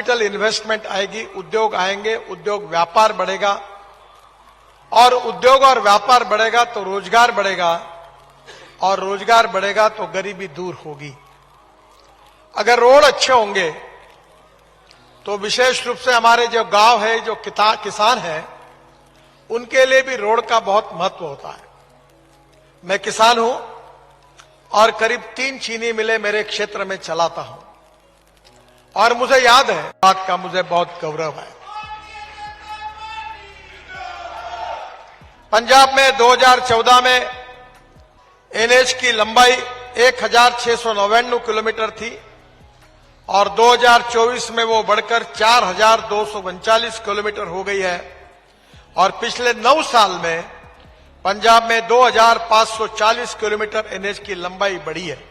Capital investment आएगी, उद्योग आएंगे, उद्योग व्यापार बढ़ेगा, और उद्योग और व्यापार बढ़ेगा तो रोजगार बढ़ेगा, और रोजगार बढ़ेगा तो गरीबी दूर होगी। अगर रोड अच्छे होंगे तो विशेष रूप से हमारे जो गांव है, जो किसान है, उनके लिए भी रोड का बहुत महत्व होता है। मैं किसान हूं और करीब 3 चीनी मिलें मेरे क्षेत्र में चलाता हूं, और मुझे याद है, बात का मुझे बहुत गौरव है। पंजाब में 2014 में एनएच की लंबाई 1699 किलोमीटर थी, और 2024 में वो बढ़कर 4239 किलोमीटर हो गई है, और पिछले 9 साल में पंजाब में 2540 किलोमीटर एनएच की लंबाई बढ़ी है।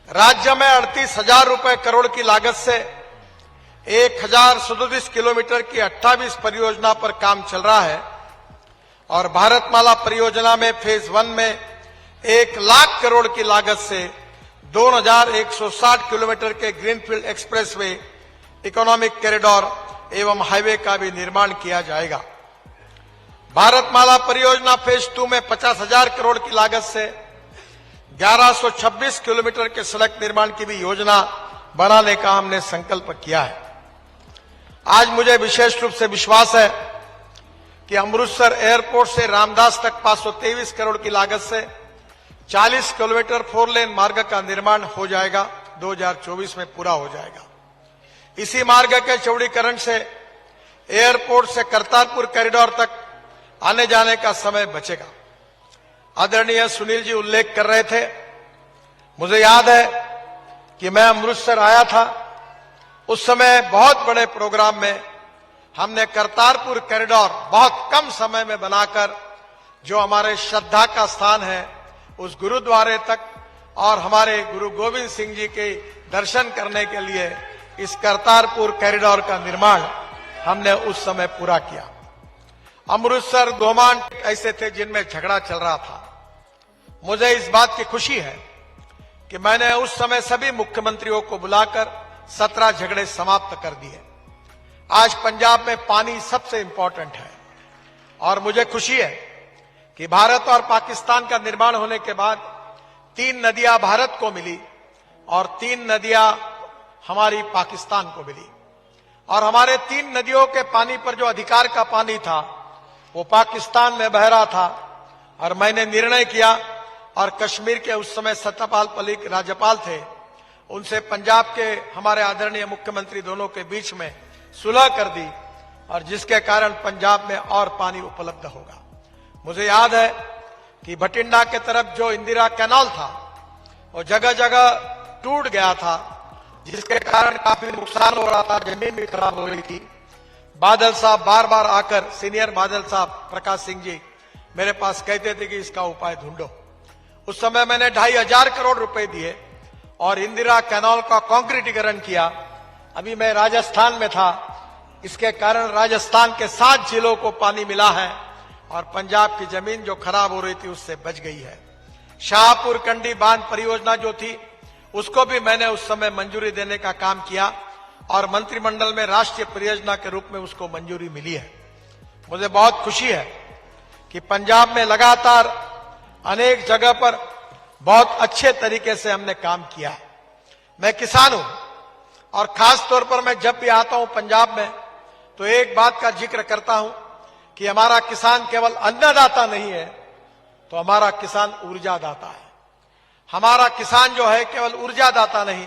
राज्य में 38,000 रुपए करोड़ की लागत से 1037 किलोमीटर की 28 परियोजना पर काम चल रहा है, और भारतमाला परियोजना में फेज 1 में 1 लाख करोड़ की लागत से 2160 किलोमीटर के ग्रीनफील्ड एक्सप्रेसवे, इकोनॉमिक कॉरिडोर एवं हाईवे का भी निर्माण किया जाएगा। भारतमाला परियोजना फेज 2 में 50,000 करोड़ की लागत से 1126 किलोमीटर के सड़क निर्माण की भी योजना बनाने का हमने संकल्प किया है। आज मुझे विशेष रूप से विश्वास है कि अमृतसर एयरपोर्ट से रामदास तक 523 करोड़ की लागत से 40 किलोमीटर 4 लेन मार्ग का निर्माण हो जाएगा, 2024 में पूरा हो जाएगा। इसी मार्ग के चौड़ीकरण से एयरपोर्ट से करतारपुर कॉरिडोर तक आने जाने का समय बचेगा। आदरणीय सुनील जी उल्लेख कर रहे थे, मुझे याद है कि मैं अमृतसर आया था, उस समय बहुत बड़े प्रोग्राम में हमने करतारपुर कॉरिडोर बहुत कम समय में बनाकर, जो हमारे श्रद्धा का स्थान है उस गुरुद्वारे तक और हमारे गुरु गोविंद सिंह जी के दर्शन करने के लिए इस करतारपुर कॉरिडोर का निर्माण हमने उस समय पूरा किया। अमृतसर दोमान ऐसे थे जिनमें झगड़ा चल रहा था। मुझे इस बात की खुशी है कि मैंने उस समय सभी मुख्यमंत्रियों को बुलाकर 17 झगड़े समाप्त कर दिए। आज पंजाब में पानी सबसे इंपॉर्टेंट है, और मुझे खुशी है कि भारत और पाकिस्तान का निर्माण होने के बाद 3 नदियां भारत को मिली और 3 नदियां हमारी पाकिस्तान को मिली, और हमारे 3 नदियों के पानी पर जो अधिकार का पानी था वो पाकिस्तान में बह रहा था। और मैंने निर्णय किया, और कश्मीर के उस समय सत्यपाल मलिक राज्यपाल थे, उनसे पंजाब के हमारे आदरणीय मुख्यमंत्री दोनों के बीच में सुलह कर दी, और जिसके कारण पंजाब में और पानी उपलब्ध होगा। मुझे याद है कि भटिंडा के तरफ जो इंदिरा कैनाल था वो जगह जगह टूट गया था, जिसके कारण काफी नुकसान हो रहा था, जमीन भी खराब हो रही थी। बादल साहब बार बार आकर, सीनियर बादल साहब प्रकाश सिंह जी मेरे पास कहते थे कि इसका उपाय ढूंढो। उस समय मैंने 2,500 करोड़ रुपए दिए और इंदिरा कैनाल का कंक्रीटीकरण किया। अभी मैं राजस्थान में था, इसके कारण राजस्थान के 7 जिलों को पानी मिला है, और पंजाब की जमीन जो खराब हो रही थी उससे बच गई है। शाहपुर कंडी बांध परियोजना जो थी उसको भी मैंने उस समय मंजूरी देने का काम किया, और मंत्रिमंडल में राष्ट्रीय परियोजना के रूप में उसको मंजूरी मिली है। मुझे बहुत खुशी है कि पंजाब में लगातार अनेक जगह पर बहुत अच्छे तरीके से हमने काम किया है। मैं किसान हूं, और खास तौर पर मैं जब भी आता हूं पंजाब में तो एक बात का जिक्र करता हूं कि हमारा किसान केवल अन्नदाता नहीं है, तो हमारा किसान ऊर्जादाता है। हमारा किसान जो है केवल ऊर्जादाता नहीं,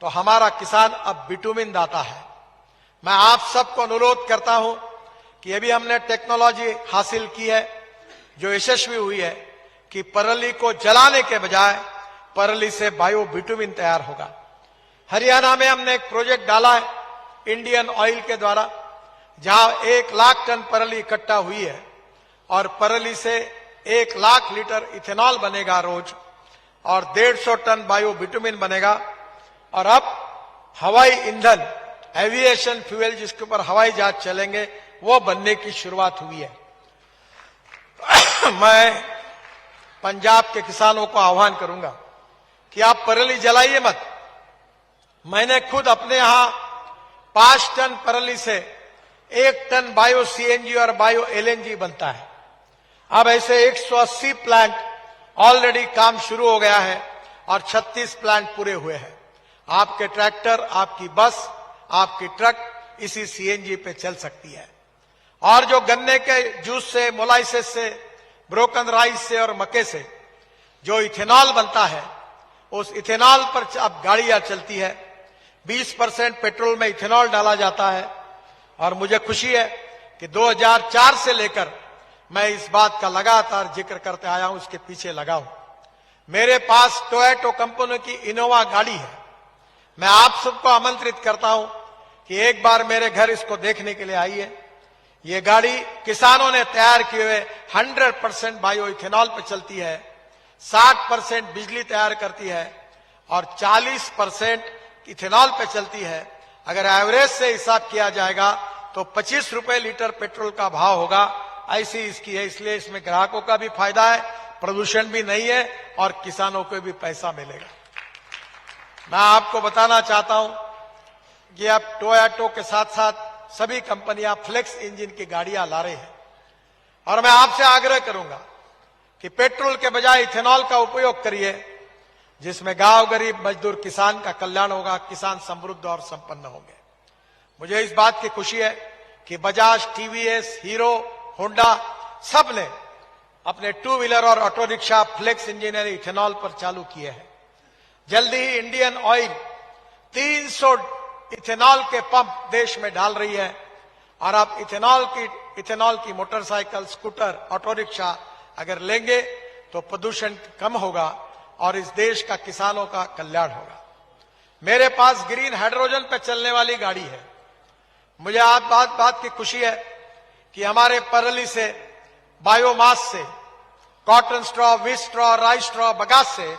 तो हमारा किसान अब बिटुमिन दाता है। मैं आप सबको अनुरोध करता हूं कि अभी हमने टेक्नोलॉजी हासिल की है जो यशस्वी हुई है कि परली को जलाने के बजाय परली से बायो बिटुमिन तैयार होगा। हरियाणा में हमने एक प्रोजेक्ट डाला है इंडियन ऑयल के द्वारा, जहां 1 लाख टन परली इकट्ठा हुई है, और परली से 1 लाख लीटर इथेनॉल बनेगा रोज, और 150 टन बायो बिटुमिन बनेगा। और अब हवाई ईंधन, एविएशन फ्यूल, जिसके ऊपर हवाई जहाज चलेंगे, वो बनने की शुरुआत हुई है। मैं पंजाब के किसानों को आह्वान करूंगा कि आप परली जलाइए मत। मैंने खुद अपने यहां 5 टन परली से 1 टन बायो सीएनजी और बायो एलएनजी बनता है। अब ऐसे 180 प्लांट ऑलरेडी काम शुरू हो गया है और 36 प्लांट पूरे हुए हैं। आपके ट्रैक्टर, आपकी बस, आपकी ट्रक इसी सीएनजी पे चल सकती है। और जो गन्ने के जूस से, मोलाइसिस से, ब्रोकन राइस से और मक्के से जो इथेनॉल बनता है, उस इथेनॉल पर अब गाड़ियां चलती है। 20% पेट्रोल में इथेनॉल डाला जाता है। और मुझे खुशी है कि 2004 से लेकर मैं इस बात का लगातार जिक्र करते आया हूं, इसके पीछे लगा हूं। मेरे पास टोयोटा कंपनी की इनोवा गाड़ी है। मैं आप सबको आमंत्रित करता हूं कि एक बार मेरे घर इसको देखने के लिए आइए। ये गाड़ी किसानों ने तैयार किए हुए 100% बायो इथेनॉल पर चलती है, 60% बिजली तैयार करती है और 40% इथेनॉल पे चलती है। अगर एवरेज से हिसाब किया जाएगा तो 25 रुपए लीटर पेट्रोल का भाव होगा। ऐसी इसकी है, इसलिए इसमें ग्राहकों का भी फायदा है, प्रदूषण भी नहीं है और किसानों को भी पैसा मिलेगा। मैं आपको बताना चाहता हूं कि अब टोयोटा के साथ साथ सभी कंपनियां फ्लेक्स इंजन की गाड़ियां ला रही हैं और मैं आपसे आग्रह करूंगा कि पेट्रोल के बजाय इथेनॉल का उपयोग करिए, जिसमें गांव, गरीब, मजदूर, किसान का कल्याण होगा, किसान समृद्ध और संपन्न होंगे। मुझे इस बात की खुशी है कि बजाज, टीवीएस, हीरो, होंडा सब ने अपने 2 व्हीलर और ऑटो रिक्शा फ्लेक्स इंजन यानी इथेनॉल पर चालू किए हैं। जल्दी ही इंडियन ऑयल 300 इथेनॉल के पंप देश में डाल रही है और आप इथेनॉल की मोटरसाइकिल, स्कूटर, ऑटो रिक्शा अगर लेंगे तो प्रदूषण कम होगा और इस देश का किसानों का कल्याण होगा। मेरे पास ग्रीन हाइड्रोजन पर चलने वाली गाड़ी है। मुझे आज बात की खुशी है कि हमारे परली से, बायोमास से, cotton straw, wheat straw, rice straw, bagasse से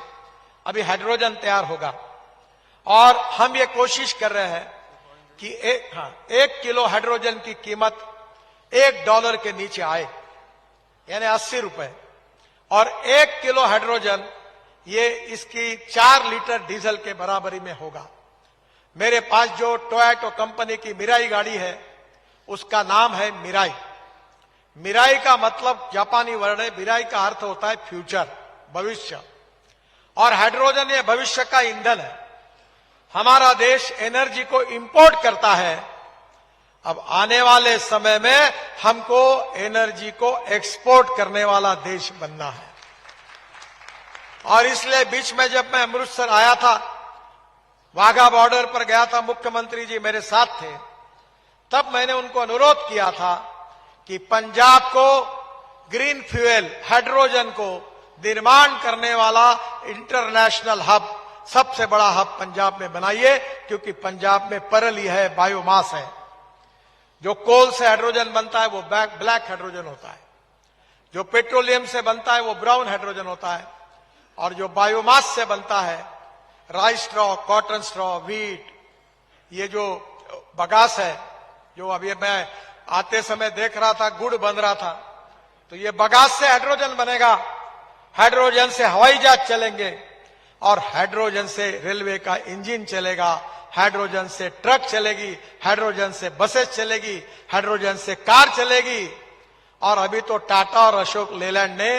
अभी हाइड्रोजन तैयार होगा और हम ये कोशिश कर रहे हैं कि 1 किलो हाइड्रोजन की कीमत $1 के नीचे आए, यानी 80 रुपए। और 1 किलो हाइड्रोजन ये इसकी 4 लीटर डीजल के बराबरी में होगा। मेरे पास जो टोयोटा कंपनी की मिराई गाड़ी है उसका नाम है मिराई। मिराई का मतलब जापानी वर्ड है, मिराई का अर्थ होता है फ्यूचर, भविष्य। और हाइड्रोजन ये भविष्य का ईंधन है। हमारा देश एनर्जी को इंपोर्ट करता है। अब आने वाले समय में हमको एनर्जी को एक्सपोर्ट करने वाला देश बनना है। और इसलिए बीच में जब मैं अमृतसर आया था, वाघा बॉर्डर पर गया था, मुख्यमंत्री जी मेरे साथ थे, तब मैंने उनको अनुरोध किया था कि पंजाब को ग्रीन फ्यूल, हाइड्रोजन को निर्माण करने वाला इंटरनेशनल हब, सबसे बड़ा हब पंजाब में बनाइए, क्योंकि पंजाब में परली है, बायोमास है। जो कोल से हाइड्रोजन बनता है वो ब्लैक हाइड्रोजन होता है, जो पेट्रोलियम से बनता है वो ब्राउन हाइड्रोजन होता है, और जो बायोमास से बनता है, rice straw, cotton straw, wheat, ये जो बगास है, जो अभी मैं आते समय देख रहा था गुड़ बन रहा था, तो ये बगास से हाइड्रोजन बनेगा। हाइड्रोजन से हवाई जहाज चलेंगे और हाइड्रोजन से रेलवे का इंजन चलेगा, हाइड्रोजन से ट्रक चलेगी, हाइड्रोजन से बसेस चलेगी, हाइड्रोजन से कार चलेगी। और अभी तो टाटा और अशोक लेलैंड ने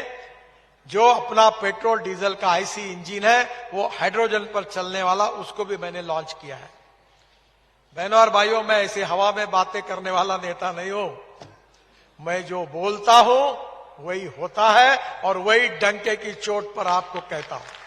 जो अपना पेट्रोल डीजल का आईसी इंजन है वो हाइड्रोजन पर चलने वाला, उसको भी मैंने लॉन्च किया है। बहनों और भाइयों, मैं ऐसे हवा में बातें करने वाला नेता नहीं हूं। मैं जो बोलता हूं वही होता है और वही डंके की चोट पर आपको कहता हूं।